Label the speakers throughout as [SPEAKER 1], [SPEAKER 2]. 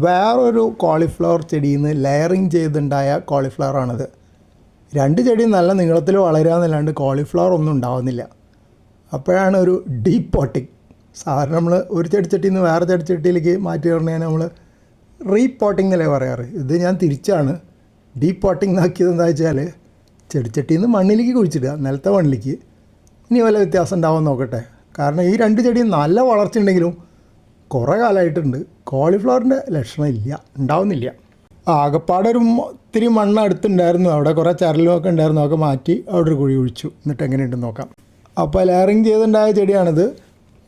[SPEAKER 1] വേറൊരു കോളിഫ്ലവർ ചെടിയിൽ നിന്ന് ലെയറിങ് ചെയ്തുണ്ടായ കോളിഫ്ലവറാണിത്. രണ്ട് ചെടിയും നല്ല നീളത്തിൽ വളരാമെന്നല്ലാണ്ട് കോളിഫ്ലവർ ഒന്നും ഉണ്ടാവുന്നില്ല. അപ്പോഴാണ് ഒരു ഡീപ്പ് പോട്ടിങ്. സാധാരണ നമ്മൾ ഒരു ചെടിച്ചട്ടിയിൽ നിന്ന് വേറെ ചെടിച്ചട്ടിയിലേക്ക് മാറ്റി പറഞ്ഞാൽ നമ്മൾ റീപോട്ടിംഗ് എന്നല്ലേ പറയാറ്. ഇത് ഞാൻ തിരിച്ചാണ് ഡീപ്പ് പോട്ടിംഗ് എന്നാക്കിയത്. എന്താ വെച്ചാൽ ചെടിച്ചട്ടിയിൽ നിന്ന് മണ്ണിലേക്ക് കുഴിച്ചിടുക, നിലത്തെ മണ്ണിലേക്ക്. ഇനി വല്ല വ്യത്യാസം ഉണ്ടാവുമെന്ന് നോക്കട്ടെ. കാരണം ഈ രണ്ട് ചെടിയും നല്ല വളർച്ച ഉണ്ടെങ്കിലും കുറേ കാലമായിട്ടുണ്ട് കോളിഫ്ലവറിൻ്റെ ലക്ഷണം ഇല്ല, ഉണ്ടാവുന്നില്ല. ആകപ്പാടെ ഒരു ഇത്തിരി മണ്ണ് അടുത്തുണ്ടായിരുന്നു, അവിടെ കുറേ ചരലുമൊക്കെ ഉണ്ടായിരുന്നു, അതൊക്കെ മാറ്റി അവിടെ ഒരു കുഴി ഒഴിച്ചു. എന്നിട്ട് എങ്ങനെയുണ്ടെന്ന് നോക്കാം. അപ്പോൾ ലെയറിങ് ചെയ്തുണ്ടായ ചെടിയാണിത്.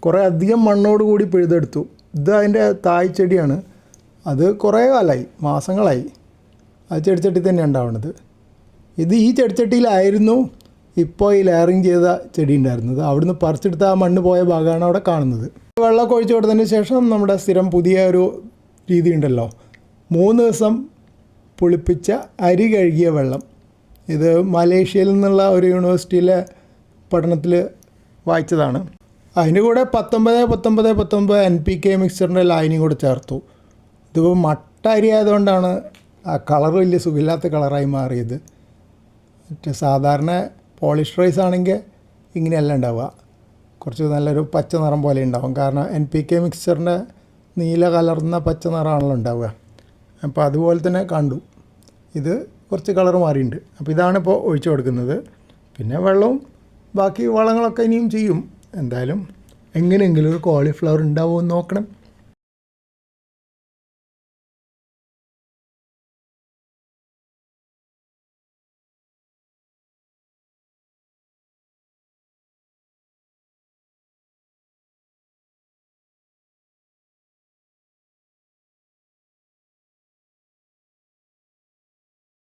[SPEAKER 1] കുറേ അധികം മണ്ണോട് കൂടി പിഴുതെടുത്തു. ഇത് അതിൻ്റെ തായ് ചെടിയാണ്. അത് കുറേ കാലമായി, മാസങ്ങളായി ആ ചെടിച്ചട്ടി തന്നെ ഉണ്ടാവുന്നത്. ഇത് ഈ ചെടിച്ചട്ടിയിലായിരുന്നു ഇപ്പോൾ ഈ ലെയറിങ് ചെയ്ത ചെടി ഉണ്ടായിരുന്നത്. അവിടുന്ന് പറിച്ചെടുത്ത ആ മണ്ണ് പോയ ഭാഗമാണ് അവിടെ കാണുന്നത്. വെള്ളമൊക്കെ ഒഴിച്ചു കൊടുത്തതിന് ശേഷം നമ്മുടെ സ്ഥിരം പുതിയ ഒരു രീതി ഉണ്ടല്ലോ, 3 ദിവസം പുളിപ്പിച്ച അരി കഴുകിയ വെള്ളം. ഇത് മലേഷ്യയിൽ നിന്നുള്ള ഒരു യൂണിവേഴ്സിറ്റിയിലെ പഠനത്തിൽ വായിച്ചതാണ്. അതിൻ്റെ കൂടെ 19 NPK മിക്സ്ചറിൻ്റെ ലായനിയും കൂടെ ചേർത്തു. ഇതിപ്പോൾ മട്ട അരി ആയതുകൊണ്ടാണ് ആ കളർ വലിയ സുഖമില്ലാത്ത കളറായി മാറിയത്. മറ്റേ സാധാരണ പോളിഷ് റൈസ് ആണെങ്കിൽ ഇങ്ങനെയല്ല ഉണ്ടാവുക, കുറച്ച് നല്ലൊരു പച്ച നിറം പോലെ ഉണ്ടാവും. കാരണം NPK മിക്സ്ചറിൻ്റെ നീല കലർന്ന പച്ച നിറമാണല്ലോ ഉണ്ടാവുക. അപ്പോൾ അതുപോലെ തന്നെ കണ്ടു. ഇത് കുറച്ച് കളർ മാറിയിട്ടുണ്ട്. അപ്പോൾ ഇതാണിപ്പോൾ ഒഴിച്ചു കൊടുക്കുന്നത്. പിന്നെ വെള്ളവും ബാക്കി വളങ്ങളൊക്കെ ഇനിയും ചെയ്യും. എന്തായാലും എങ്ങനെയെങ്കിലും ഒരു കോളിഫ്ലവർ ഉണ്ടാവുമെന്ന് നോക്കണം.